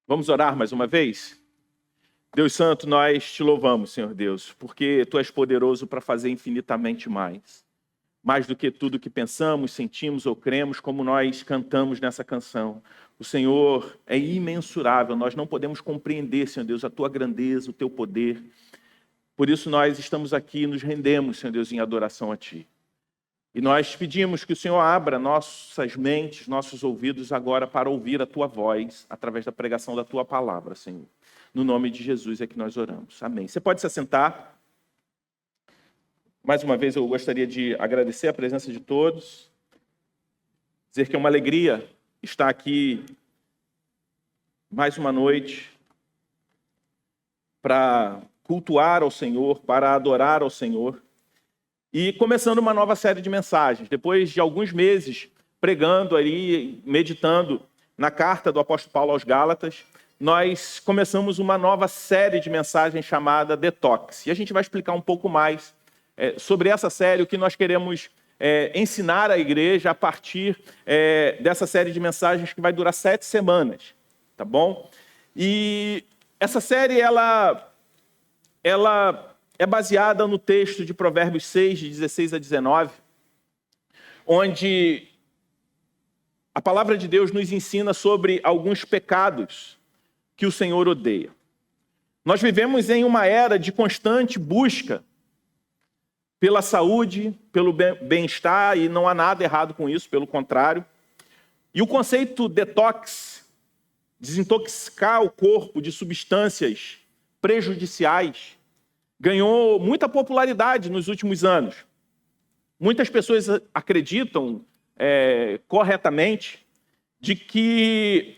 Vamos orar mais uma vez? Deus Santo, nós te louvamos, Senhor Deus, porque Tu és poderoso para fazer infinitamente mais do que tudo que pensamos, sentimos ou cremos, como nós cantamos nessa canção. O Senhor é imensurável, nós não podemos compreender, Senhor Deus, a Tua grandeza, o Teu poder. Por isso nós estamos aqui e nos rendemos, Senhor Deus, em adoração a Ti. E nós pedimos que o Senhor abra nossas mentes, nossos ouvidos agora para ouvir a Tua voz, através da pregação da Tua palavra, Senhor. No nome de Jesus é que nós oramos. Amém. Você pode se assentar. Mais uma vez eu gostaria de agradecer a presença de todos. Dizer que é uma alegria estar aqui mais uma noite para cultuar ao Senhor, para adorar ao Senhor. E começando uma nova série de mensagens. Depois de alguns meses pregando ali, meditando na carta do apóstolo Paulo aos Gálatas, nós começamos uma nova série de mensagens chamada Detox. E a gente vai explicar um pouco mais sobre essa série, o que nós queremos ensinar à igreja a partir dessa série de mensagens que vai durar 7 semanas, tá bom? E essa série, ela é baseada no texto de Provérbios 6, de 16 a 19, onde a palavra de Deus nos ensina sobre alguns pecados que o Senhor odeia. Nós vivemos em uma era de constante busca pela saúde, pelo bem-estar, e não há nada errado com isso, pelo contrário. E o conceito detox, desintoxicar o corpo de substâncias prejudiciais, ganhou muita popularidade nos últimos anos. Muitas pessoas acreditam corretamente de que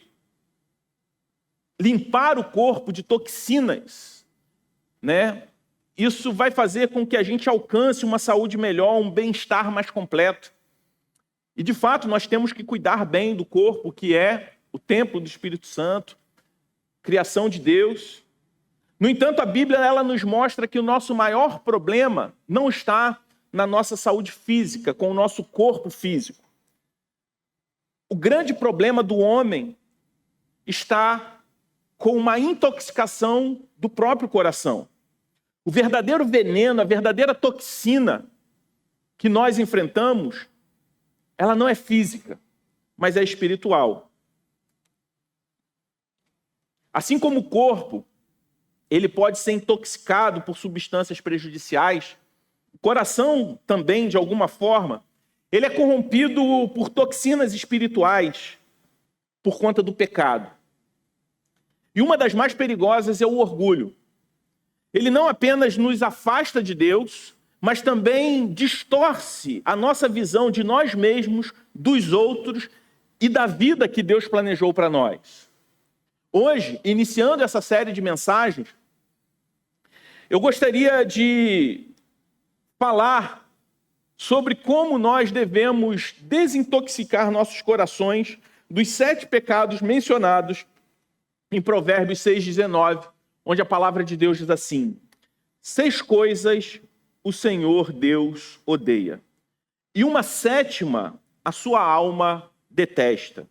limpar o corpo de toxinas, isso vai fazer com que a gente alcance uma saúde melhor, um bem-estar mais completo. E, de fato, nós temos que cuidar bem do corpo, que é o templo do Espírito Santo, criação de Deus. No entanto, a Bíblia ela nos mostra que o nosso maior problema não está na nossa saúde física, com o nosso corpo físico. O grande problema do homem está com uma intoxicação do próprio coração. O verdadeiro veneno, a verdadeira toxina que nós enfrentamos, ela não é física, mas é espiritual. Assim como o corpo, ele pode ser intoxicado por substâncias prejudiciais, o coração também, de alguma forma, ele é corrompido por toxinas espirituais, por conta do pecado. E uma das mais perigosas é o orgulho. Ele não apenas nos afasta de Deus, mas também distorce a nossa visão de nós mesmos, dos outros e da vida que Deus planejou para nós. Hoje, iniciando essa série de mensagens, eu gostaria de falar sobre como nós devemos desintoxicar nossos corações dos 7 pecados mencionados em Provérbios 6,19, onde a palavra de Deus diz assim: 6 coisas o Senhor Deus odeia, e uma 7ª a sua alma detesta: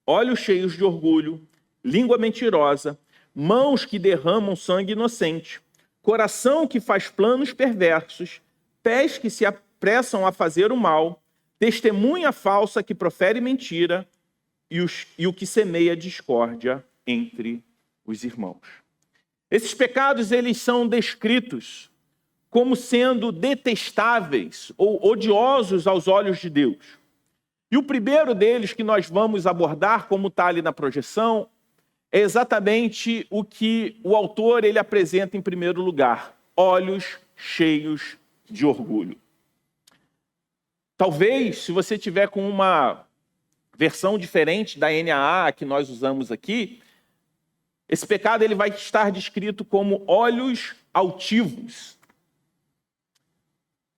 olhos cheios de orgulho, língua mentirosa, mãos que derramam sangue inocente, coração que faz planos perversos, pés que se apressam a fazer o mal, testemunha falsa que profere mentira e o que semeia discórdia entre os irmãos. Esses pecados, eles são descritos como sendo detestáveis ou odiosos aos olhos de Deus. E o primeiro deles que nós vamos abordar, como está ali na projeção, é exatamente o que o autor ele apresenta em primeiro lugar: olhos cheios de orgulho. Talvez, se você tiver com uma versão diferente da NAA que nós usamos aqui, esse pecado ele vai estar descrito como olhos altivos.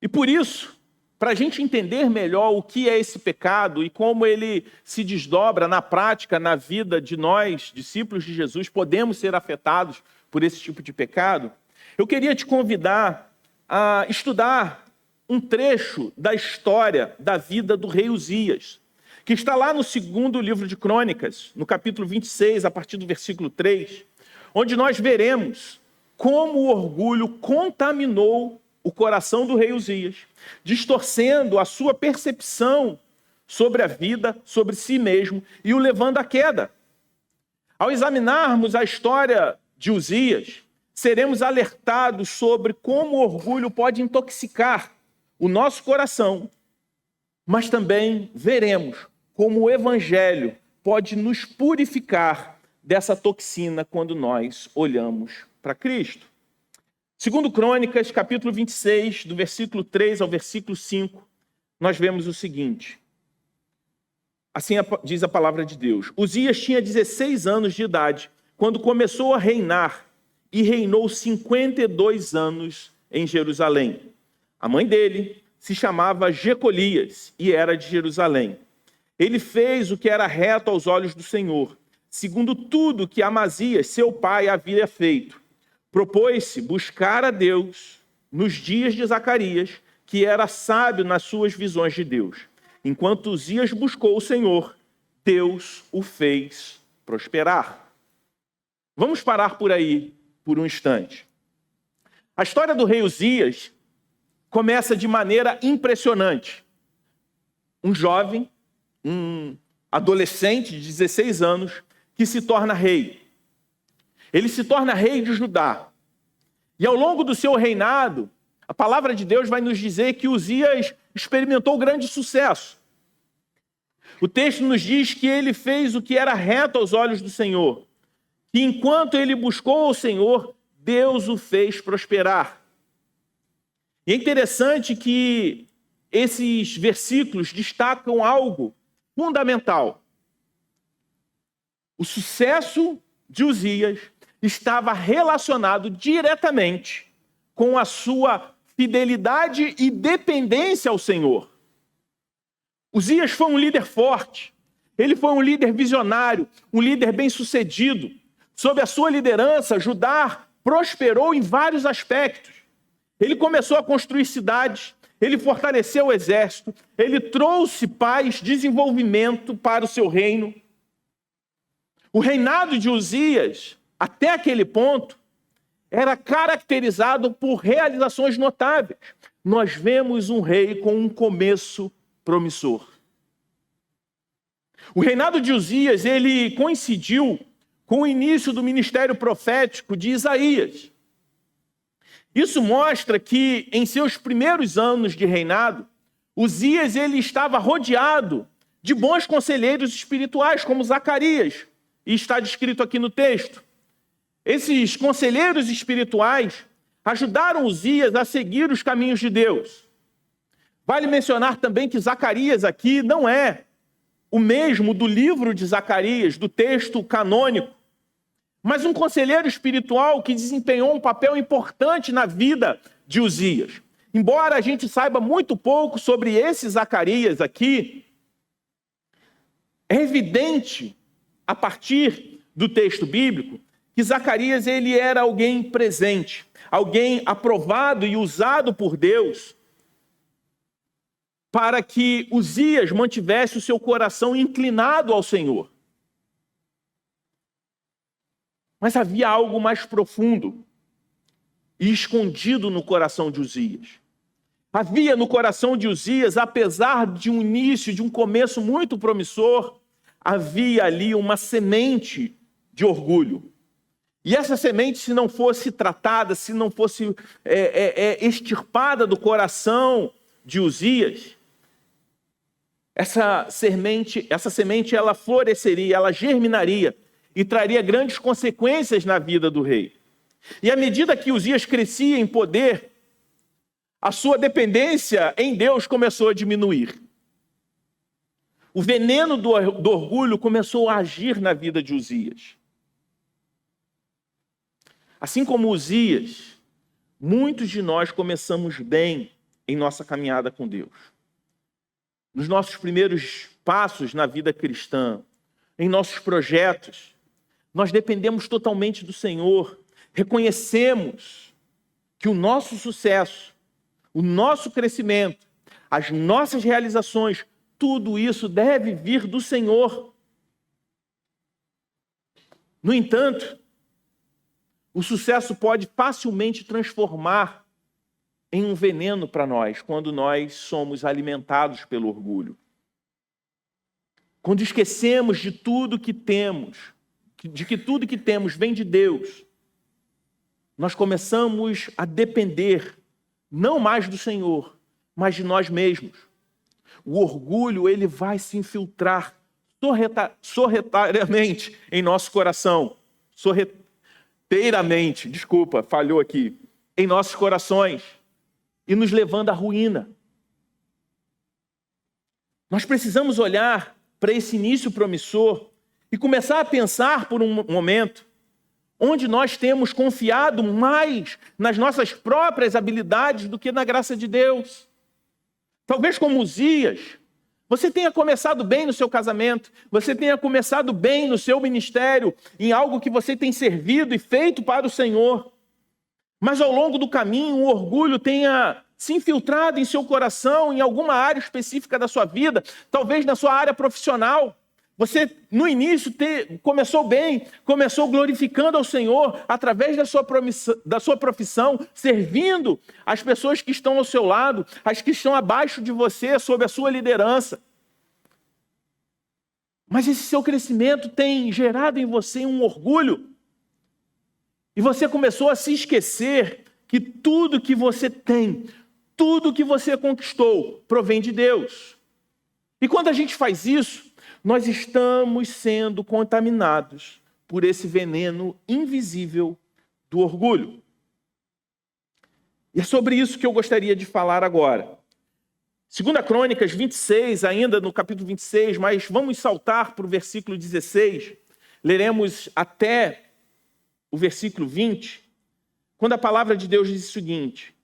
E por isso, para a gente entender melhor o que é esse pecado e como ele se desdobra na prática, na vida de nós, discípulos de Jesus, podemos ser afetados por esse tipo de pecado, eu queria te convidar a estudar um trecho da história da vida do rei Uzias, que está lá no segundo livro de Crônicas, no capítulo 26, a partir do versículo 3, onde nós veremos como o orgulho contaminou o coração do rei Uzias, distorcendo a sua percepção sobre a vida, sobre si mesmo, e o levando à queda. Ao examinarmos a história de Uzias, seremos alertados sobre como o orgulho pode intoxicar o nosso coração, mas também veremos como o evangelho pode nos purificar dessa toxina quando nós olhamos para Cristo. Segundo Crônicas, capítulo 26, do versículo 3 ao versículo 5, nós vemos o seguinte. Assim diz a palavra de Deus. Uzias tinha 16 anos de idade quando começou a reinar e reinou 52 anos em Jerusalém. A mãe dele se chamava Jecolias e era de Jerusalém. Ele fez o que era reto aos olhos do Senhor, segundo tudo que Amazias, seu pai, havia feito. Propôs-se buscar a Deus nos dias de Zacarias, que era sábio nas suas visões de Deus. Enquanto Uzias buscou o Senhor, Deus o fez prosperar. Vamos parar por aí por um instante. A história do rei Uzias começa de maneira impressionante. Um jovem, um adolescente de 16 anos, que se torna rei. Ele se torna rei de Judá. E ao longo do seu reinado, a palavra de Deus vai nos dizer que Uzias experimentou grande sucesso. O texto nos diz que ele fez o que era reto aos olhos do Senhor. E enquanto ele buscou o Senhor, Deus o fez prosperar. E é interessante que esses versículos destacam algo fundamental. O sucesso de Uzias estava relacionado diretamente com a sua fidelidade e dependência ao Senhor. Uzias foi um líder forte, ele foi um líder visionário, um líder bem-sucedido. Sob a sua liderança, Judá prosperou em vários aspectos. Ele começou a construir cidades, ele fortaleceu o exército, ele trouxe paz, desenvolvimento para o seu reino. O reinado de Uzias, até aquele ponto, era caracterizado por realizações notáveis. Nós vemos um rei com um começo promissor. O reinado de Uzias, ele coincidiu com o início do ministério profético de Isaías. Isso mostra que, em seus primeiros anos de reinado, Uzias ele estava rodeado de bons conselheiros espirituais, como Zacarias, e está descrito aqui no texto. Esses conselheiros espirituais ajudaram Uzias a seguir os caminhos de Deus. Vale mencionar também que Zacarias aqui não é o mesmo do livro de Zacarias, do texto canônico, mas um conselheiro espiritual que desempenhou um papel importante na vida de Uzias. Embora a gente saiba muito pouco sobre esse Zacarias aqui, é evidente, a partir do texto bíblico, que Zacarias ele era alguém presente, alguém aprovado e usado por Deus para que Uzias mantivesse o seu coração inclinado ao Senhor. Mas havia algo mais profundo e escondido no coração de Uzias. Havia no coração de Uzias, apesar de um início, de um começo muito promissor, havia ali uma semente de orgulho. E essa semente, se não fosse tratada, se não fosse extirpada do coração de Uzias, essa semente ela floresceria, ela germinaria e traria grandes consequências na vida do rei. E à medida que Uzias crescia em poder, a sua dependência em Deus começou a diminuir. O veneno do orgulho começou a agir na vida de Uzias. Assim como Uzias, muitos de nós começamos bem em nossa caminhada com Deus. Nos nossos primeiros passos na vida cristã, em nossos projetos, nós dependemos totalmente do Senhor. Reconhecemos que o nosso sucesso, o nosso crescimento, as nossas realizações, tudo isso deve vir do Senhor. No entanto, o sucesso pode facilmente transformar em um veneno para nós, quando nós somos alimentados pelo orgulho. Quando esquecemos de tudo que temos, de que tudo que temos vem de Deus, nós começamos a depender, não mais do Senhor, mas de nós mesmos. O orgulho, ele vai se infiltrar sorrateiramente em nosso coração. Sorrateiramente, desculpa, falhou aqui. Em nossos corações. E nos levando à ruína. Nós precisamos olhar para esse início promissor e começar a pensar por um momento onde nós temos confiado mais nas nossas próprias habilidades do que na graça de Deus. Talvez como Uzias, você tenha começado bem no seu casamento, você tenha começado bem no seu ministério, em algo que você tem servido e feito para o Senhor. Mas ao longo do caminho, o orgulho tenha se infiltrado em seu coração, em alguma área específica da sua vida, talvez na sua área profissional. Você, no início, começou bem, começou glorificando ao Senhor através da sua profissão, servindo as pessoas que estão ao seu lado, as que estão abaixo de você, sob a sua liderança. Mas esse seu crescimento tem gerado em você um orgulho. E você começou a se esquecer que tudo que você tem, tudo que você conquistou, provém de Deus. E quando a gente faz isso, nós estamos sendo contaminados por esse veneno invisível do orgulho. E é sobre isso que eu gostaria de falar agora. 2 Crônicas 26, ainda no capítulo 26, mas vamos saltar para o versículo 16. Leremos até o versículo 20, quando a palavra de Deus diz o seguinte: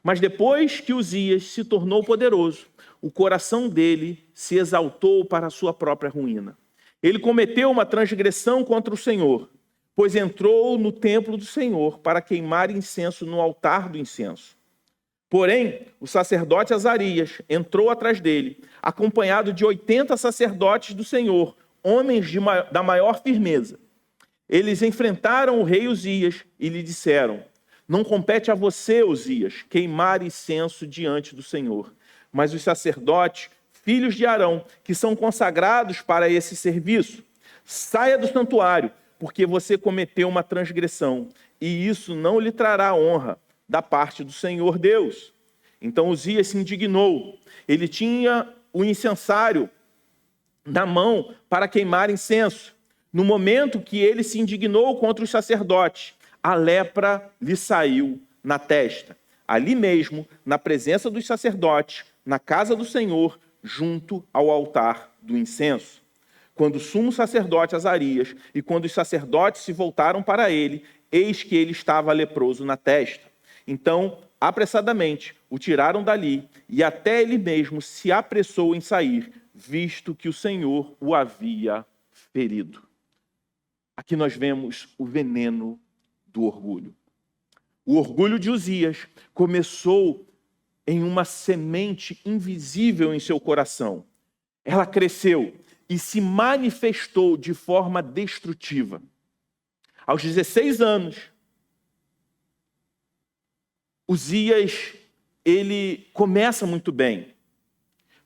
mas depois que Uzias se tornou poderoso, o coração dele se exaltou para a sua própria ruína. Ele cometeu uma transgressão contra o Senhor, pois entrou no templo do Senhor para queimar incenso no altar do incenso. Porém, o sacerdote Azarias entrou atrás dele, acompanhado de 80 sacerdotes do Senhor, homens da maior firmeza. Eles enfrentaram o rei Uzias e lhe disseram: não compete a você, Uzias, queimar incenso diante do Senhor, mas os sacerdotes, filhos de Arão, que são consagrados para esse serviço, saia do santuário, porque você cometeu uma transgressão, e isso não lhe trará honra da parte do Senhor Deus. Então Uzias se indignou. Ele tinha o incensário na mão para queimar incenso. No momento que ele se indignou contra os sacerdotes, a lepra lhe saiu na testa. Ali mesmo, na presença dos sacerdotes, na casa do Senhor, junto ao altar do incenso. Quando o sumo sacerdote Azarias e quando os sacerdotes se voltaram para ele, eis que ele estava leproso na testa. Então, apressadamente, o tiraram dali e até ele mesmo se apressou em sair, visto que o Senhor o havia ferido. Aqui nós vemos o veneno do orgulho. O orgulho de Uzias começou em uma semente invisível em seu coração. Ela cresceu e se manifestou de forma destrutiva. Aos 16 anos, Uzias, ele começa muito bem.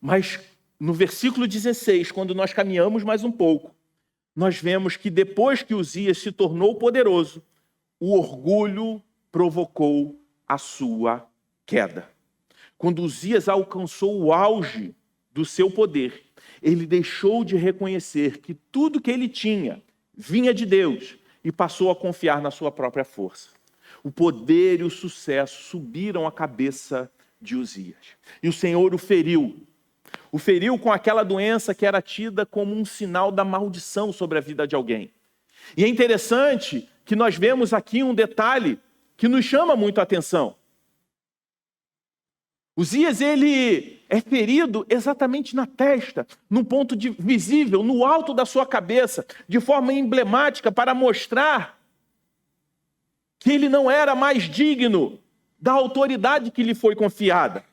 Mas no versículo 16, quando nós caminhamos mais um pouco, nós vemos que depois que Uzias se tornou poderoso, o orgulho provocou a sua queda. Quando Uzias alcançou o auge do seu poder, ele deixou de reconhecer que tudo que ele tinha vinha de Deus e passou a confiar na sua própria força. O poder e o sucesso subiram à cabeça de Uzias. E o Senhor o feriu. O feriu com aquela doença que era tida como um sinal da maldição sobre a vida de alguém. E é interessante que nós vemos aqui um detalhe que nos chama muito a atenção. Uzias, ele é ferido exatamente na testa, num ponto visível, no alto da sua cabeça, de forma emblemática para mostrar que ele não era mais digno da autoridade que lhe foi confiada.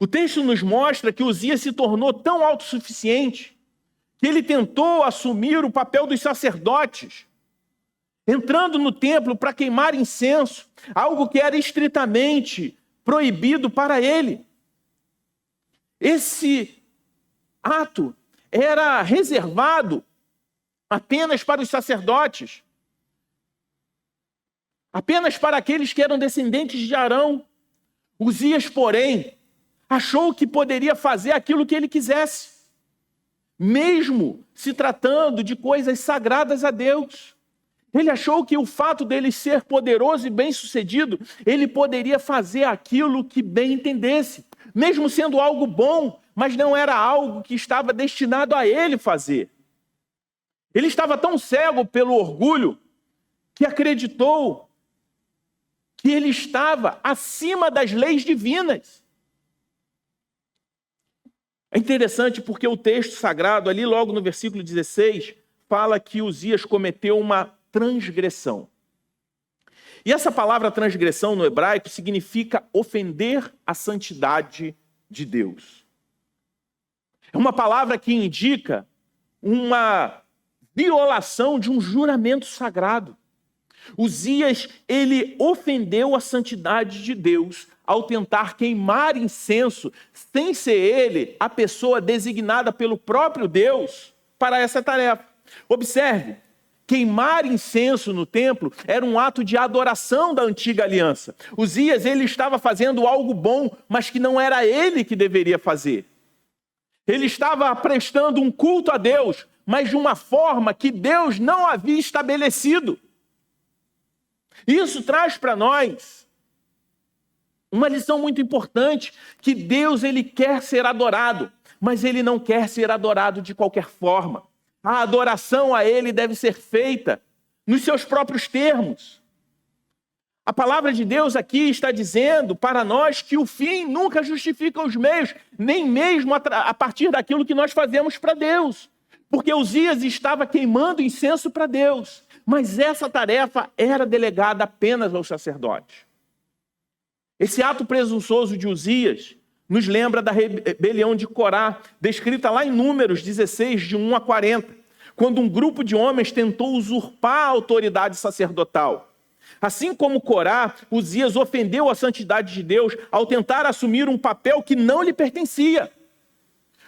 O texto nos mostra que Uzias se tornou tão autossuficiente que ele tentou assumir o papel dos sacerdotes, entrando no templo para queimar incenso, algo que era estritamente proibido para ele. Esse ato era reservado apenas para os sacerdotes, apenas para aqueles que eram descendentes de Arão. Uzias, porém, achou que poderia fazer aquilo que ele quisesse, mesmo se tratando de coisas sagradas a Deus. Ele achou que o fato dele ser poderoso e bem-sucedido, ele poderia fazer aquilo que bem entendesse, mesmo sendo algo bom, mas não era algo que estava destinado a ele fazer. Ele estava tão cego pelo orgulho que acreditou que ele estava acima das leis divinas. É interessante porque o texto sagrado, ali logo no versículo 16, fala que Uzias cometeu uma transgressão. E essa palavra transgressão no hebraico significa ofender a santidade de Deus. É uma palavra que indica uma violação de um juramento sagrado. Uzias, ele ofendeu a santidade de Deus ao tentar queimar incenso, sem ser ele a pessoa designada pelo próprio Deus para essa tarefa. Observe, queimar incenso no templo era um ato de adoração da antiga aliança. Uzias, ele estava fazendo algo bom, mas que não era ele que deveria fazer. Ele estava prestando um culto a Deus, mas de uma forma que Deus não havia estabelecido. Isso traz para nós uma lição muito importante, que Deus, ele quer ser adorado, mas ele não quer ser adorado de qualquer forma. A adoração a ele deve ser feita nos seus próprios termos. A palavra de Deus aqui está dizendo para nós que o fim nunca justifica os meios, nem mesmo a partir daquilo que nós fazemos para Deus. Porque Uzias estava queimando incenso para Deus, mas essa tarefa era delegada apenas aos sacerdotes. Esse ato presunçoso de Uzias nos lembra da rebelião de Corá, descrita lá em Números 16, de 1 a 40, quando um grupo de homens tentou usurpar a autoridade sacerdotal. Assim como Corá, Uzias ofendeu a santidade de Deus ao tentar assumir um papel que não lhe pertencia.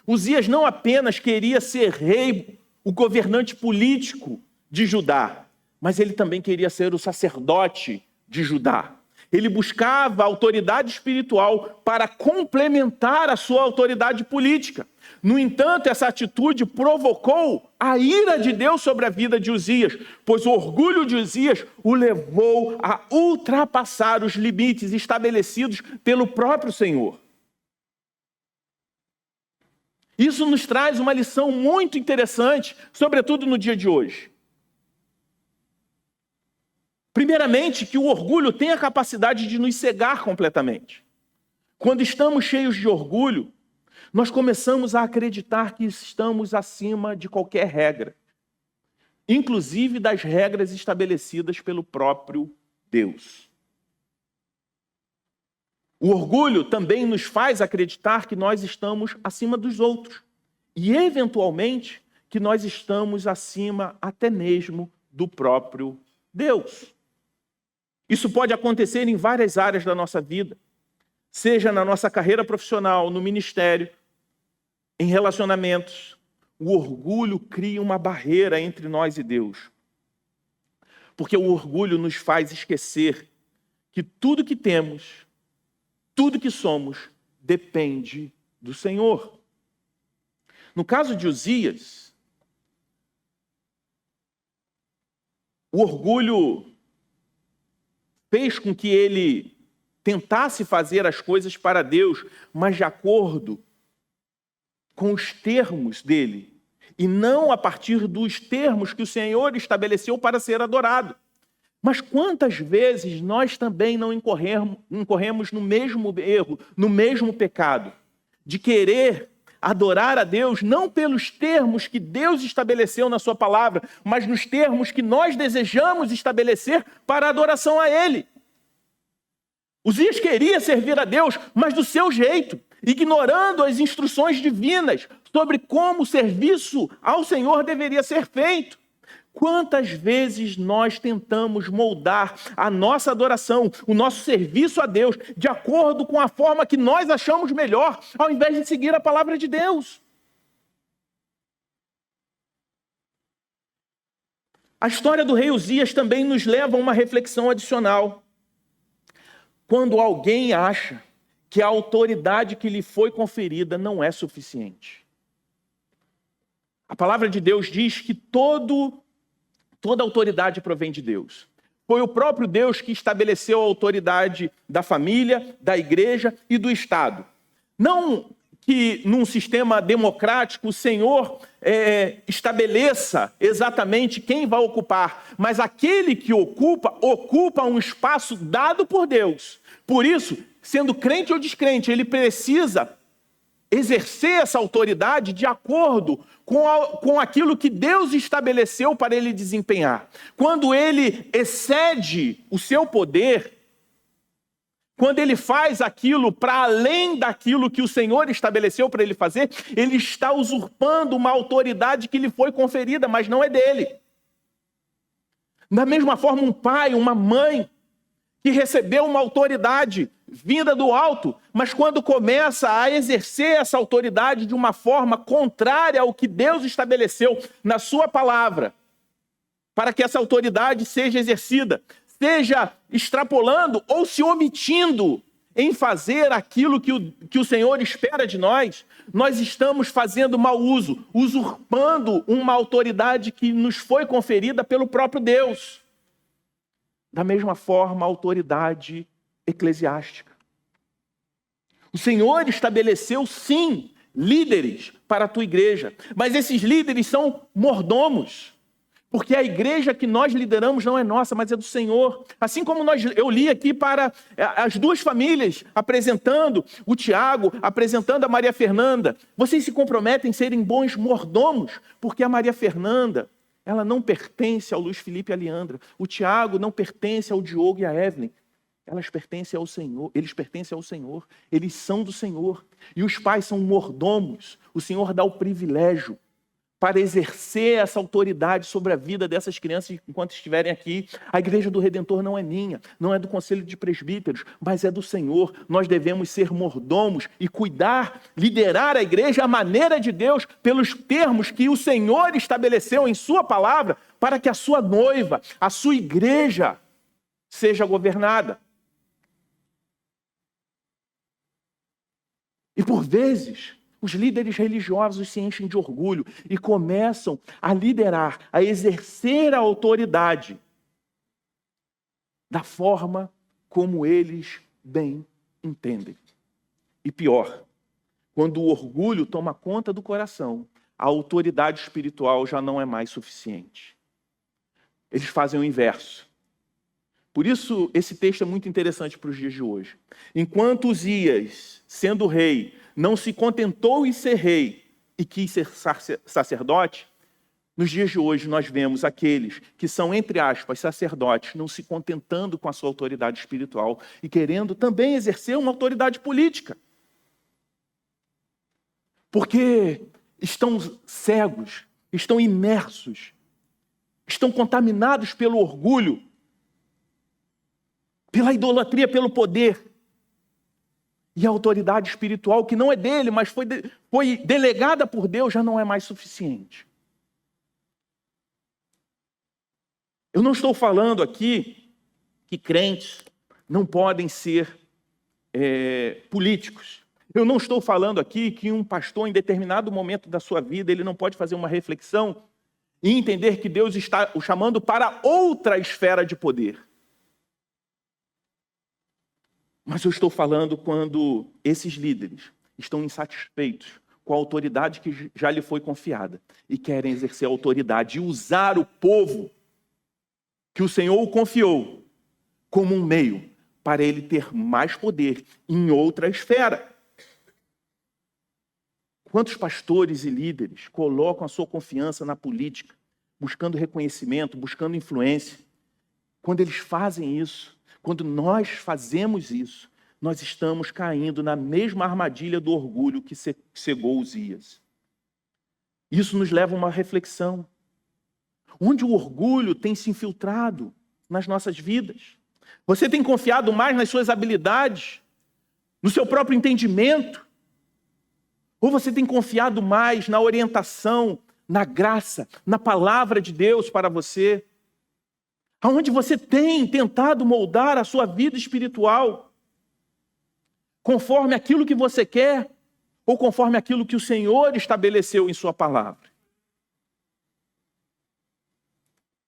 Uzias não apenas queria ser rei, o governante político de Judá, mas ele também queria ser o sacerdote de Judá. Ele buscava autoridade espiritual para complementar a sua autoridade política. No entanto, essa atitude provocou a ira de Deus sobre a vida de Uzias, pois o orgulho de Uzias o levou a ultrapassar os limites estabelecidos pelo próprio Senhor. Isso nos traz uma lição muito interessante, sobretudo no dia de hoje. Primeiramente, que o orgulho tem a capacidade de nos cegar completamente. Quando estamos cheios de orgulho, nós começamos a acreditar que estamos acima de qualquer regra, inclusive das regras estabelecidas pelo próprio Deus. O orgulho também nos faz acreditar que nós estamos acima dos outros e, eventualmente, que nós estamos acima até mesmo do próprio Deus. Isso pode acontecer em várias áreas da nossa vida, seja na nossa carreira profissional, no ministério, em relacionamentos. O orgulho cria uma barreira entre nós e Deus. Porque o orgulho nos faz esquecer que tudo que temos, tudo que somos, depende do Senhor. No caso de Uzias, o orgulho fez com que ele tentasse fazer as coisas para Deus, mas de acordo com os termos dele, e não a partir dos termos que o Senhor estabeleceu para ser adorado. Mas quantas vezes nós também não incorremos no mesmo erro, no mesmo pecado, de querer adorar a Deus não pelos termos que Deus estabeleceu na sua palavra, mas nos termos que nós desejamos estabelecer para a adoração a Ele. Uzias queria servir a Deus, mas do seu jeito, ignorando as instruções divinas sobre como o serviço ao Senhor deveria ser feito. Quantas vezes nós tentamos moldar a nossa adoração, o nosso serviço a Deus, de acordo com a forma que nós achamos melhor, ao invés de seguir a palavra de Deus? A história do rei Uzias também nos leva a uma reflexão adicional. Quando alguém acha que a autoridade que lhe foi conferida não é suficiente. A palavra de Deus diz que toda autoridade provém de Deus. Foi o próprio Deus que estabeleceu a autoridade da família, da igreja e do Estado. Não que num sistema democrático o Senhor estabeleça exatamente quem vai ocupar, mas aquele que ocupa um espaço dado por Deus. Por isso, sendo crente ou descrente, ele precisa exercer essa autoridade de acordo com aquilo que Deus estabeleceu para ele desempenhar. Quando ele excede o seu poder, quando ele faz aquilo para além daquilo que o Senhor estabeleceu para ele fazer, ele está usurpando uma autoridade que lhe foi conferida, mas não é dele. Da mesma forma, um pai, uma mãe, que recebeu uma autoridade vinda do alto, mas quando começa a exercer essa autoridade de uma forma contrária ao que Deus estabeleceu na sua palavra, para que essa autoridade seja exercida, seja extrapolando ou se omitindo em fazer aquilo que o Senhor espera de nós, nós estamos fazendo mau uso, usurpando uma autoridade que nos foi conferida pelo próprio Deus. Da mesma forma, a autoridade eclesiástica. O Senhor estabeleceu, sim, líderes para a tua igreja, mas esses líderes são mordomos, porque a igreja que nós lideramos não é nossa, mas é do Senhor. Assim como eu li aqui para as duas famílias, apresentando o Tiago, apresentando a Maria Fernanda, vocês se comprometem em serem bons mordomos, porque a Maria Fernanda, ela não pertence ao Luiz Felipe e a Leandra. O Tiago não pertence ao Diogo e a Evelyn. Eles pertencem ao Senhor. Eles são do Senhor. E os pais são mordomos. O Senhor dá o privilégio para exercer essa autoridade sobre a vida dessas crianças enquanto estiverem aqui. A igreja do Redentor não é minha, não é do Conselho de Presbíteros, mas é do Senhor. Nós devemos ser mordomos e cuidar, liderar a igreja à maneira de Deus, pelos termos que o Senhor estabeleceu em sua palavra, para que a sua noiva, a sua igreja, seja governada. E por vezes, os líderes religiosos se enchem de orgulho e começam a liderar, a exercer a autoridade da forma como eles bem entendem. E pior, quando o orgulho toma conta do coração, a autoridade espiritual já não é mais suficiente. Eles fazem o inverso. Por isso, esse texto é muito interessante para os dias de hoje. Enquanto Uzias, sendo rei, não se contentou em ser rei e quis ser sacerdote, nos dias de hoje nós vemos aqueles que são, entre aspas, sacerdotes, não se contentando com a sua autoridade espiritual e querendo também exercer uma autoridade política. Porque estão cegos, estão imersos, estão contaminados pelo orgulho, pela idolatria, pelo poder. E a autoridade espiritual, que não é dele, mas foi delegada por Deus, já não é mais suficiente. Eu não estou falando aqui que crentes não podem ser políticos. Eu não estou falando aqui que um pastor, em determinado momento da sua vida, ele não pode fazer uma reflexão e entender que Deus está o chamando para outra esfera de poder. Mas eu estou falando quando esses líderes estão insatisfeitos com a autoridade que já lhe foi confiada e querem exercer a autoridade e usar o povo que o Senhor o confiou como um meio para ele ter mais poder em outra esfera. Quantos pastores e líderes colocam a sua confiança na política, buscando reconhecimento, buscando influência? Quando eles fazem isso, quando nós fazemos isso, nós estamos caindo na mesma armadilha do orgulho que cegou Uzias. Isso nos leva a uma reflexão. Onde o orgulho tem se infiltrado nas nossas vidas? Você tem confiado mais nas suas habilidades, no seu próprio entendimento? Ou você tem confiado mais na orientação, na graça, na palavra de Deus para você? Aonde você tem tentado moldar a sua vida espiritual conforme aquilo que você quer ou conforme aquilo que o Senhor estabeleceu em sua palavra?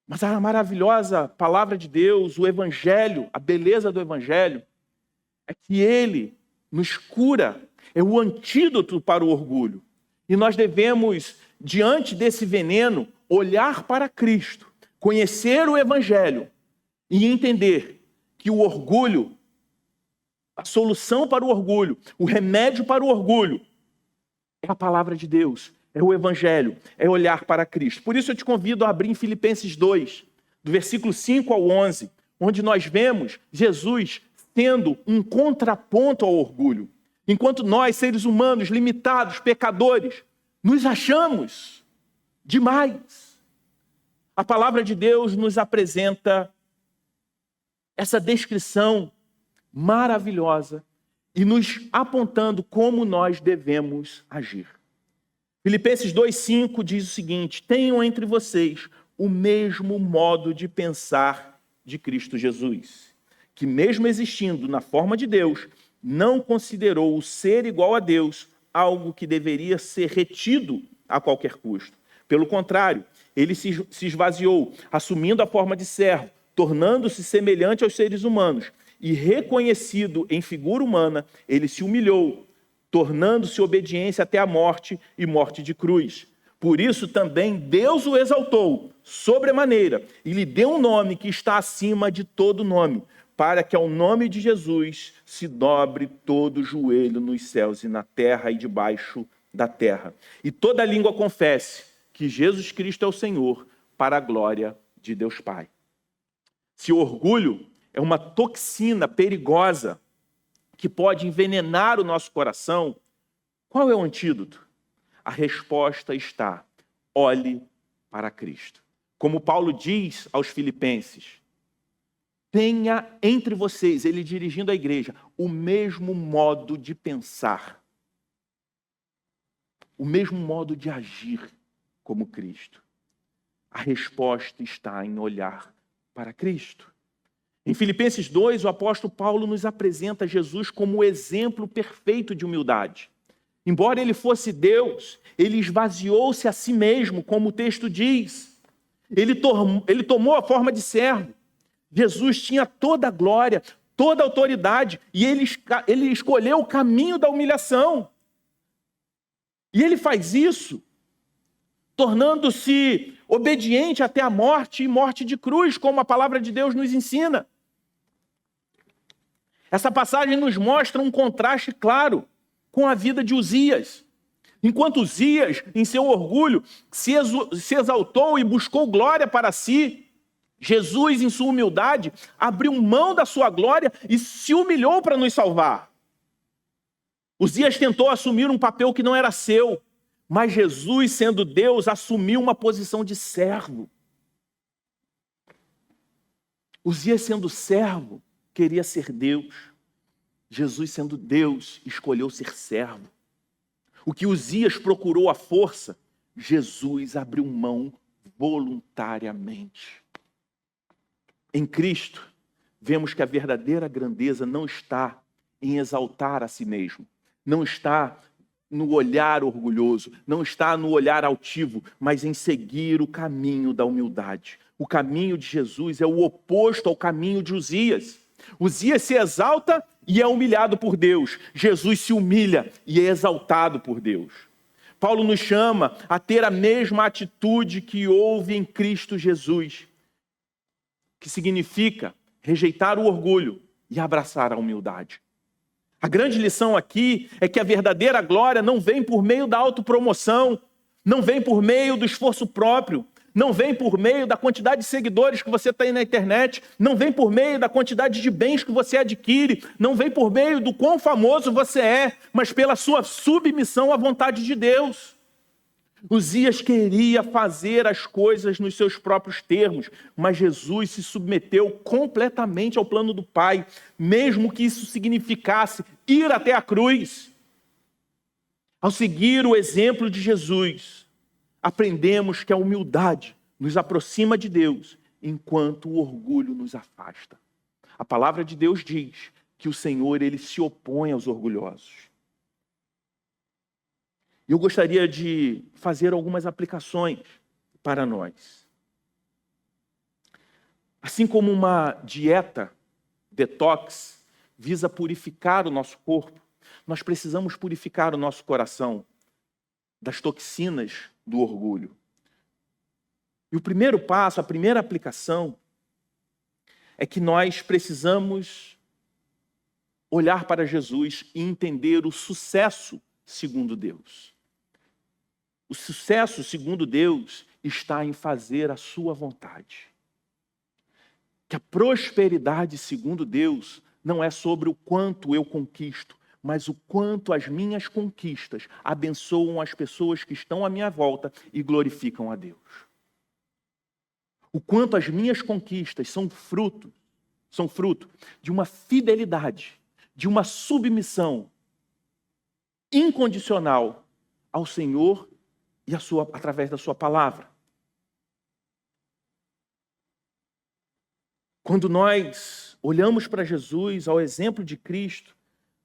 Mas a maravilhosa palavra de Deus, o Evangelho, a beleza do Evangelho, é que ele nos cura, é o antídoto para o orgulho. E nós devemos, diante desse veneno, olhar para Cristo, conhecer o Evangelho e entender que o orgulho, a solução para o orgulho, o remédio para o orgulho, é a palavra de Deus. É o Evangelho, é olhar para Cristo. Por isso eu te convido a abrir em Filipenses 2, do versículo 5 ao 11, onde nós vemos Jesus tendo um contraponto ao orgulho. Enquanto nós, seres humanos, limitados, pecadores, nos achamos demais, a palavra de Deus nos apresenta essa descrição maravilhosa e nos apontando como nós devemos agir. Filipenses 2,5 diz o seguinte: tenham entre vocês o mesmo modo de pensar de Cristo Jesus, que mesmo existindo na forma de Deus, não considerou o ser igual a Deus algo que deveria ser retido a qualquer custo. Pelo contrário, ele se esvaziou, assumindo a forma de servo, tornando-se semelhante aos seres humanos, e reconhecido em figura humana, ele se humilhou, tornando-se obediência até a morte e morte de cruz. Por isso também Deus o exaltou sobremaneira e lhe deu um nome que está acima de todo nome, para que ao nome de Jesus se dobre todo o joelho nos céus e na terra e debaixo da terra. E toda língua confesse que Jesus Cristo é o Senhor, para a glória de Deus Pai. Se o orgulho é uma toxina perigosa que pode envenenar o nosso coração, qual é o antídoto? A resposta está: olhe para Cristo. Como Paulo diz aos Filipenses, tenha entre vocês, ele dirigindo a igreja, o mesmo modo de pensar, o mesmo modo de agir como Cristo. A resposta está em olhar para Cristo. Em Filipenses 2, o apóstolo Paulo nos apresenta Jesus como o exemplo perfeito de humildade. Embora ele fosse Deus, ele esvaziou-se a si mesmo, como o texto diz. Ele tomou a forma de servo. Jesus tinha toda a glória, toda a autoridade, e ele escolheu o caminho da humilhação. E ele faz isso, tornando-se obediente até a morte e morte de cruz, como a palavra de Deus nos ensina. Essa passagem nos mostra um contraste claro com a vida de Uzias. Enquanto Uzias, em seu orgulho, se exaltou e buscou glória para si, Jesus, em sua humildade, abriu mão da sua glória e se humilhou para nos salvar. Uzias tentou assumir um papel que não era seu, mas Jesus, sendo Deus, assumiu uma posição de servo. Uzias, sendo servo, queria ser Deus. Jesus, sendo Deus, escolheu ser servo. O que Uzias procurou à força, Jesus abriu mão voluntariamente. Em Cristo, vemos que a verdadeira grandeza não está em exaltar a si mesmo, não está no olhar orgulhoso, não está no olhar altivo, mas em seguir o caminho da humildade. O caminho de Jesus é o oposto ao caminho de Uzias. Uzias se exalta e é humilhado por Deus. Jesus se humilha e é exaltado por Deus. Paulo nos chama a ter a mesma atitude que houve em Cristo Jesus, que significa rejeitar o orgulho e abraçar a humildade. A grande lição aqui é que a verdadeira glória não vem por meio da autopromoção, não vem por meio do esforço próprio, não vem por meio da quantidade de seguidores que você tem na internet, não vem por meio da quantidade de bens que você adquire, não vem por meio do quão famoso você é, mas pela sua submissão à vontade de Deus. Uzias queria fazer as coisas nos seus próprios termos, mas Jesus se submeteu completamente ao plano do Pai, mesmo que isso significasse ir até a cruz. Ao seguir o exemplo de Jesus, aprendemos que a humildade nos aproxima de Deus, enquanto o orgulho nos afasta. A palavra de Deus diz que o Senhor, ele se opõe aos orgulhosos. Eu gostaria de fazer algumas aplicações para nós. Assim como uma dieta detox visa purificar o nosso corpo, nós precisamos purificar o nosso coração das toxinas do orgulho. E o primeiro passo, a primeira aplicação, é que nós precisamos olhar para Jesus e entender o sucesso segundo Deus. O sucesso segundo Deus está em fazer a sua vontade. Que a prosperidade segundo Deus não é sobre o quanto eu conquisto, mas o quanto as minhas conquistas abençoam as pessoas que estão à minha volta e glorificam a Deus. O quanto as minhas conquistas são fruto de uma fidelidade, de uma submissão incondicional ao Senhor e através da sua palavra. Quando nós olhamos para Jesus, ao exemplo de Cristo,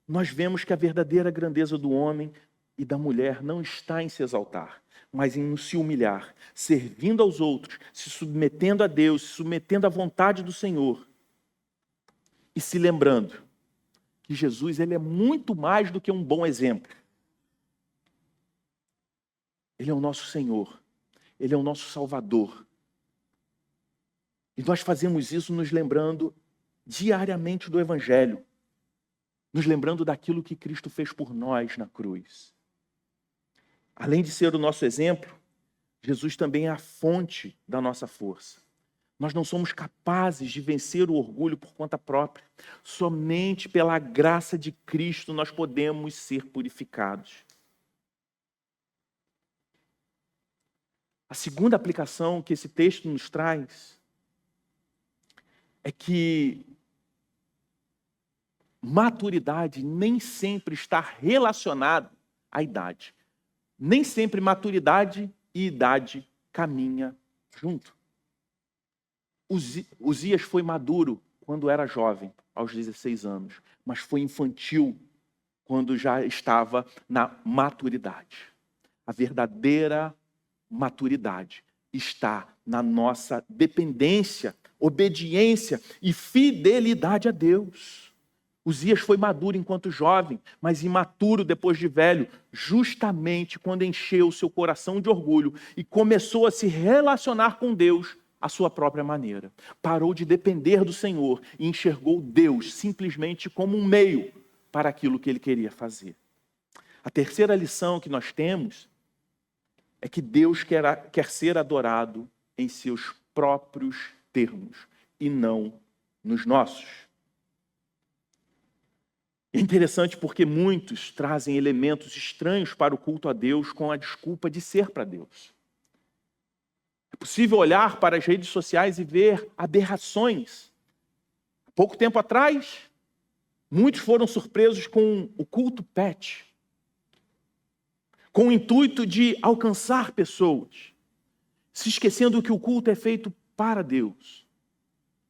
nós vemos que a verdadeira grandeza do homem e da mulher não está em se exaltar, mas em se humilhar, servindo aos outros, se submetendo a Deus, se submetendo à vontade do Senhor. E se lembrando que Jesus, ele é muito mais do que um bom exemplo. Ele é o nosso Senhor, ele é o nosso Salvador. E nós fazemos isso nos lembrando diariamente do Evangelho, nos lembrando daquilo que Cristo fez por nós na cruz. Além de ser o nosso exemplo, Jesus também é a fonte da nossa força. Nós não somos capazes de vencer o orgulho por conta própria. Somente pela graça de Cristo nós podemos ser purificados. A segunda aplicação que esse texto nos traz é que maturidade nem sempre está relacionada à idade. Nem sempre maturidade e idade caminham junto. Uzias foi maduro quando era jovem, aos 16 anos, mas foi infantil quando já estava na maturidade. A verdadeira maturidade está na nossa dependência, obediência e fidelidade a Deus. Uzias foi maduro enquanto jovem, mas imaturo depois de velho, justamente quando encheu o seu coração de orgulho e começou a se relacionar com Deus à sua própria maneira. Parou de depender do Senhor e enxergou Deus simplesmente como um meio para aquilo que ele queria fazer. A terceira lição que nós temos é que Deus quer ser adorado em seus próprios termos e não nos nossos. É interessante porque muitos trazem elementos estranhos para o culto a Deus com a desculpa de ser para Deus. É possível olhar para as redes sociais e ver aberrações. Há pouco tempo atrás, muitos foram surpresos com o culto pet, com o intuito de alcançar pessoas, se esquecendo que o culto é feito para Deus.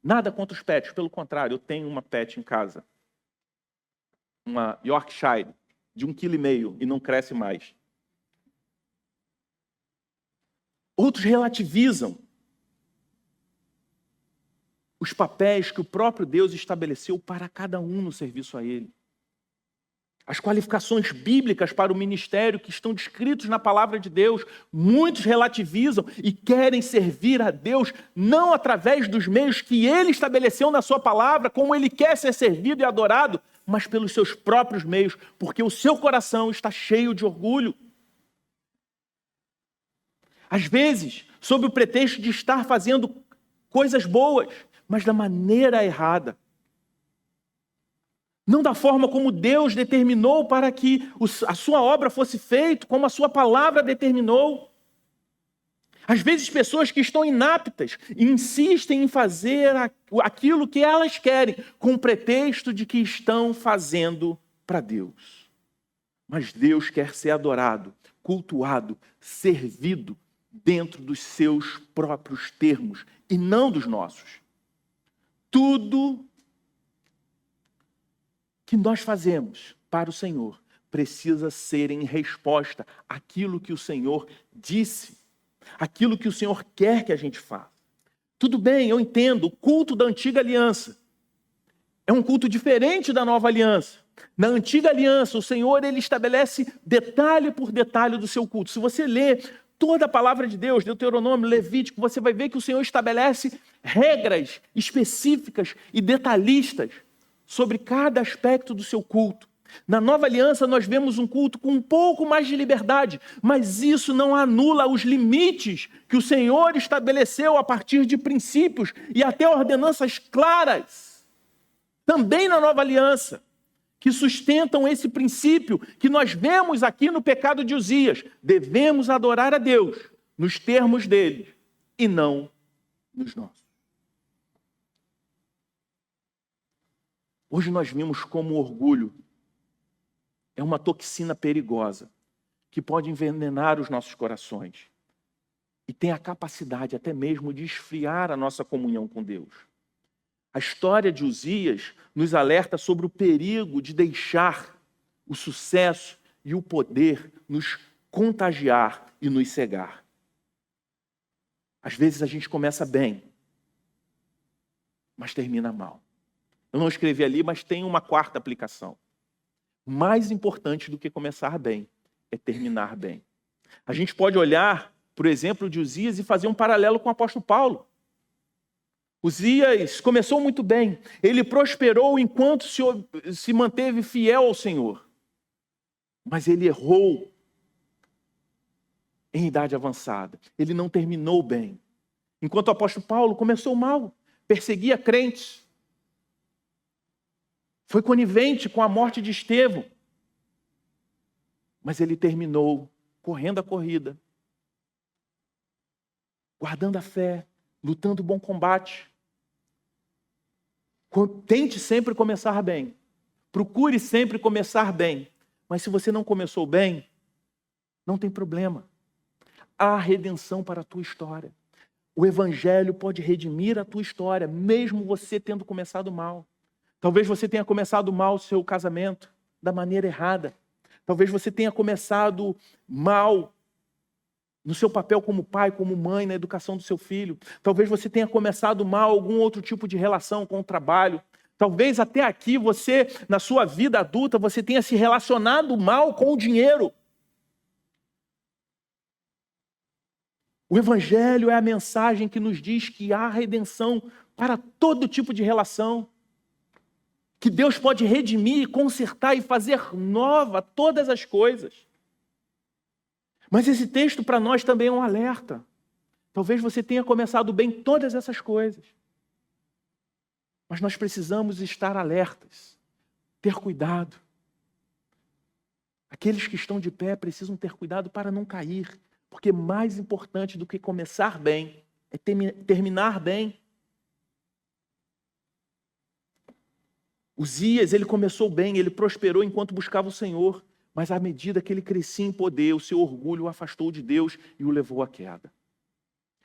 Nada contra os pets, pelo contrário, eu tenho uma pet em casa. Uma Yorkshire de 1,5 kg e não cresce mais. Outros relativizam os papéis que o próprio Deus estabeleceu para cada um no serviço a Ele. As qualificações bíblicas para o ministério que estão descritos na palavra de Deus, muitos relativizam e querem servir a Deus não através dos meios que Ele estabeleceu na sua palavra, como Ele quer ser servido e adorado, mas pelos seus próprios meios, porque o seu coração está cheio de orgulho. Às vezes, sob o pretexto de estar fazendo coisas boas, mas da maneira errada. Não da forma como Deus determinou para que a sua obra fosse feita, como a sua palavra determinou. Às vezes, pessoas que estão inaptas insistem em fazer aquilo que elas querem, com o pretexto de que estão fazendo para Deus. Mas Deus quer ser adorado, cultuado, servido dentro dos seus próprios termos e não dos nossos. Tudo que nós fazemos para o Senhor precisa ser em resposta àquilo que o Senhor disse, aquilo que o Senhor quer que a gente faça. Tudo bem, eu entendo, o culto da antiga aliança é um culto diferente da nova aliança. Na antiga aliança, o Senhor ele estabelece detalhe por detalhe do seu culto. Se você ler toda a palavra de Deus, Deuteronômio, Levítico, você vai ver que o Senhor estabelece regras específicas e detalhistas sobre cada aspecto do seu culto. Na nova aliança, nós vemos um culto com um pouco mais de liberdade, mas isso não anula os limites que o Senhor estabeleceu a partir de princípios e até ordenanças claras, também na nova aliança, que sustentam esse princípio que nós vemos aqui no pecado de Uzias. Devemos adorar a Deus nos termos dele e não nos nossos. Hoje nós vimos como o orgulho é uma toxina perigosa que pode envenenar os nossos corações e tem a capacidade até mesmo de esfriar a nossa comunhão com Deus. A história de Uzias nos alerta sobre o perigo de deixar o sucesso e o poder nos contagiar e nos cegar. Às vezes a gente começa bem, mas termina mal. Eu não escrevi ali, mas tem uma quarta aplicação. Mais importante do que começar bem é terminar bem. A gente pode olhar, por exemplo, de Uzias e fazer um paralelo com o apóstolo Paulo. Uzias começou muito bem. Ele prosperou enquanto se manteve fiel ao Senhor. Mas ele errou em idade avançada. Ele não terminou bem. Enquanto o apóstolo Paulo começou mal, perseguia crentes. Foi conivente com a morte de Estevão. Mas ele terminou correndo a corrida, guardando a fé, lutando o bom combate. Tente sempre começar bem. Procure sempre começar bem. Mas se você não começou bem, não tem problema. Há redenção para a tua história. O Evangelho pode redimir a tua história, mesmo você tendo começado mal. Talvez você tenha começado mal o seu casamento da maneira errada. Talvez você tenha começado mal no seu papel como pai, como mãe, na educação do seu filho. Talvez você tenha começado mal algum outro tipo de relação com o trabalho. Talvez até aqui você, na sua vida adulta, você tenha se relacionado mal com o dinheiro. O Evangelho é a mensagem que nos diz que há redenção para todo tipo de relação. Que Deus pode redimir, consertar e fazer nova todas as coisas. Mas esse texto para nós também é um alerta. Talvez você tenha começado bem todas essas coisas. Mas nós precisamos estar alertas, ter cuidado. Aqueles que estão de pé precisam ter cuidado para não cair, porque mais importante do que começar bem é terminar bem. Uzias, ele começou bem, ele prosperou enquanto buscava o Senhor, mas à medida que ele crescia em poder, o seu orgulho o afastou de Deus e o levou à queda.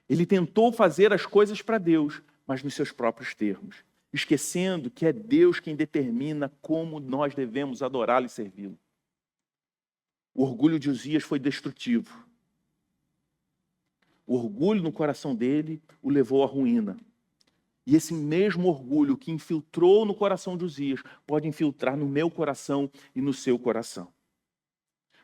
Ele tentou fazer as coisas para Deus, mas nos seus próprios termos, esquecendo que é Deus quem determina como nós devemos adorá-lo e servi-lo. O orgulho de Uzias foi destrutivo. O orgulho no coração dele o levou à ruína. E esse mesmo orgulho que infiltrou no coração de Uzias pode infiltrar no meu coração e no seu coração.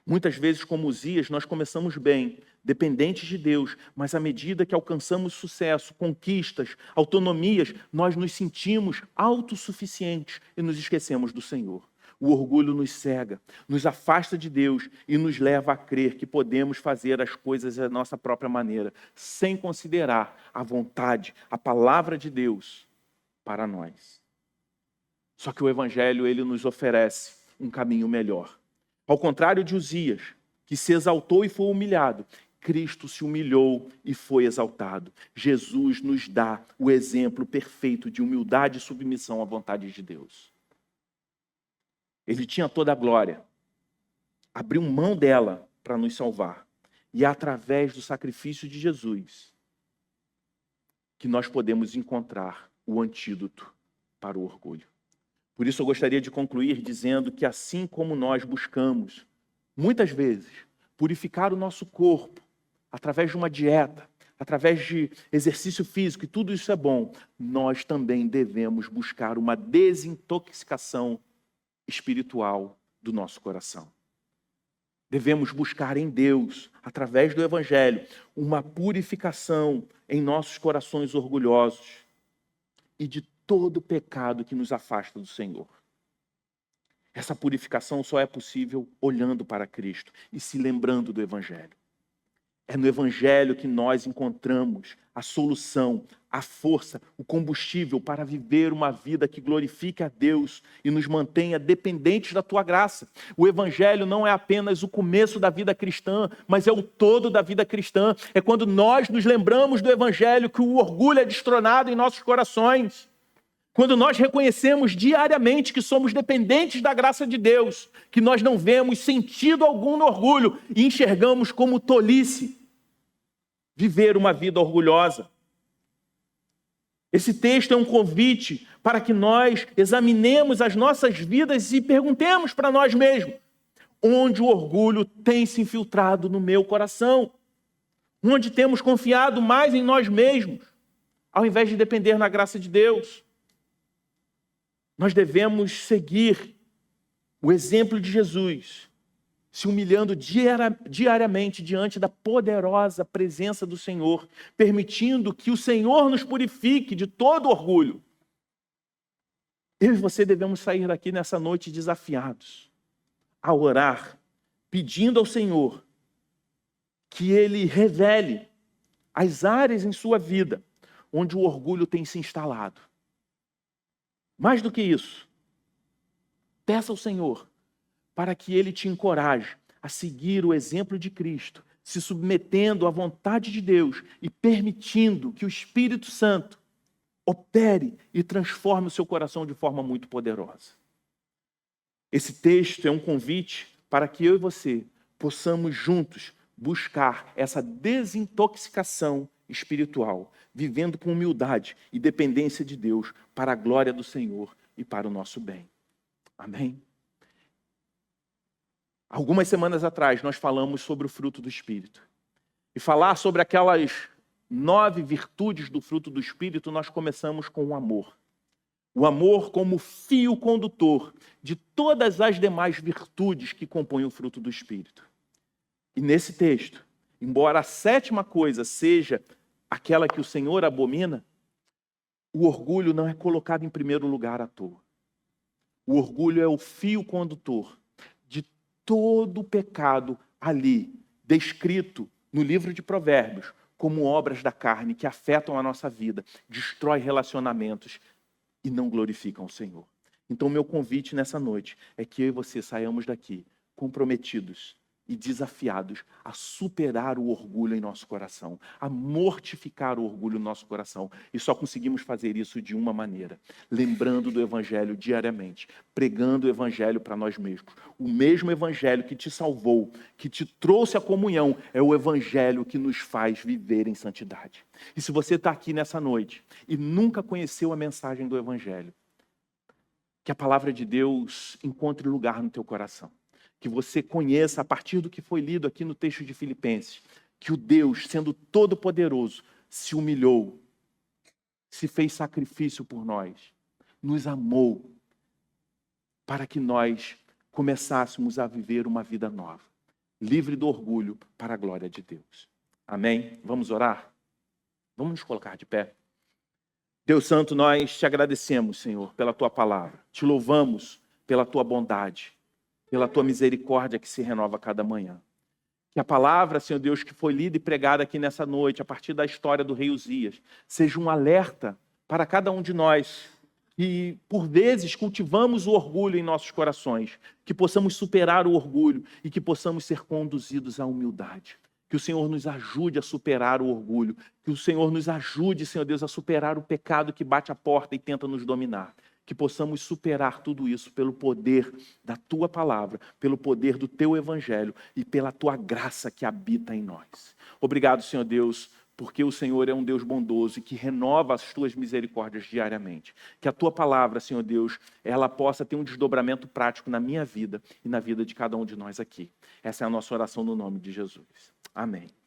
Muitas vezes, como Uzias, nós começamos bem, dependentes de Deus, mas à medida que alcançamos sucesso, conquistas, autonomias, nós nos sentimos autossuficientes e nos esquecemos do Senhor. O orgulho nos cega, nos afasta de Deus e nos leva a crer que podemos fazer as coisas da nossa própria maneira, sem considerar a vontade, a palavra de Deus para nós. Só que o Evangelho, ele nos oferece um caminho melhor. Ao contrário de Uzias, que se exaltou e foi humilhado, Cristo se humilhou e foi exaltado. Jesus nos dá o exemplo perfeito de humildade e submissão à vontade de Deus. Ele tinha toda a glória, abriu mão dela para nos salvar. E é através do sacrifício de Jesus que nós podemos encontrar o antídoto para o orgulho. Por isso eu gostaria de concluir dizendo que assim como nós buscamos, muitas vezes, purificar o nosso corpo, através de uma dieta, através de exercício físico, e tudo isso é bom, nós também devemos buscar uma desintoxicação espiritual do nosso coração. Devemos buscar em Deus, através do Evangelho, uma purificação em nossos corações orgulhosos e de todo pecado que nos afasta do Senhor. Essa purificação só é possível olhando para Cristo e se lembrando do Evangelho. É no Evangelho que nós encontramos a solução, a força, o combustível para viver uma vida que glorifique a Deus e nos mantenha dependentes da Tua graça. O Evangelho não é apenas o começo da vida cristã, mas é o todo da vida cristã. É quando nós nos lembramos do Evangelho que o orgulho é destronado em nossos corações. Quando nós reconhecemos diariamente que somos dependentes da graça de Deus, que nós não vemos sentido algum no orgulho e enxergamos como tolice viver uma vida orgulhosa. Esse texto é um convite para que nós examinemos as nossas vidas e perguntemos para nós mesmos: onde o orgulho tem se infiltrado no meu coração? Onde temos confiado mais em nós mesmos, ao invés de depender na graça de Deus? Nós devemos seguir o exemplo de Jesus, se humilhando diariamente diante da poderosa presença do Senhor, permitindo que o Senhor nos purifique de todo orgulho. Eu e você devemos sair daqui nessa noite desafiados a orar, pedindo ao Senhor que Ele revele as áreas em sua vida onde o orgulho tem se instalado. Mais do que isso, peça ao Senhor para que Ele te encoraje a seguir o exemplo de Cristo, se submetendo à vontade de Deus e permitindo que o Espírito Santo opere e transforme o seu coração de forma muito poderosa. Esse texto é um convite para que eu e você possamos juntos buscar essa desintoxicação espiritual, vivendo com humildade e dependência de Deus para a glória do Senhor e para o nosso bem. Amém? Algumas semanas atrás nós falamos sobre o fruto do Espírito. E falar sobre aquelas 9 virtudes do fruto do Espírito, nós começamos com o amor. O amor como fio condutor de todas as demais virtudes que compõem o fruto do Espírito. E nesse texto, embora a 7ª coisa seja aquela que o Senhor abomina, o orgulho não é colocado em primeiro lugar à toa. O orgulho é o fio condutor de todo o pecado ali, descrito no livro de Provérbios, como obras da carne que afetam a nossa vida, destrói relacionamentos e não glorificam o Senhor. Então, meu convite nessa noite é que eu e você saiamos daqui comprometidos e desafiados a superar o orgulho em nosso coração, a mortificar o orgulho no nosso coração. E só conseguimos fazer isso de uma maneira: lembrando do Evangelho diariamente, pregando o Evangelho para nós mesmos. O mesmo Evangelho que te salvou, que te trouxe a comunhão, é o Evangelho que nos faz viver em santidade. E se você está aqui nessa noite e nunca conheceu a mensagem do Evangelho, que a palavra de Deus encontre lugar no teu coração. Que você conheça, a partir do que foi lido aqui no texto de Filipenses, que o Deus, sendo todo-poderoso, se humilhou, se fez sacrifício por nós, nos amou, para que nós começássemos a viver uma vida nova, livre do orgulho, para a glória de Deus. Amém? Vamos orar? Vamos nos colocar de pé. Deus Santo, nós te agradecemos, Senhor, pela Tua palavra. Te louvamos pela tua bondade, pela tua misericórdia que se renova a cada manhã. Que a palavra, Senhor Deus, que foi lida e pregada aqui nessa noite, a partir da história do rei Uzias, seja um alerta para cada um de nós, que por vezes cultivamos o orgulho em nossos corações, que possamos superar o orgulho e que possamos ser conduzidos à humildade. Que o Senhor nos ajude a superar o orgulho, que o Senhor nos ajude, Senhor Deus, a superar o pecado que bate a porta e tenta nos dominar. Que possamos superar tudo isso pelo poder da Tua palavra, pelo poder do Teu Evangelho e pela Tua graça que habita em nós. Obrigado, Senhor Deus, porque o Senhor é um Deus bondoso e que renova as Tuas misericórdias diariamente. Que a Tua palavra, Senhor Deus, ela possa ter um desdobramento prático na minha vida e na vida de cada um de nós aqui. Essa é a nossa oração no nome de Jesus. Amém.